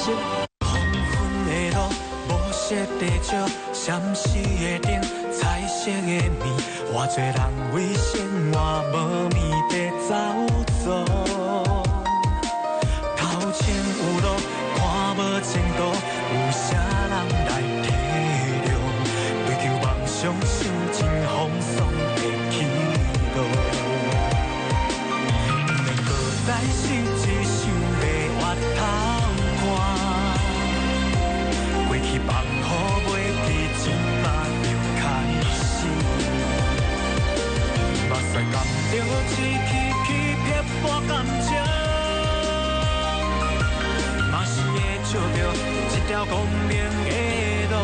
色。黄昏的路，无色地石，闪烁的灯，彩色的面，偌多人为生活无眠地走走。头前有路，看无前途，有啥人来体谅？追求梦想，想尽风霜的起落。免搁再失志，想要回头看。过去放乎袂记，即马又开始。目屎甘着一起起撇半感情，嘛是会照着一条光明的路。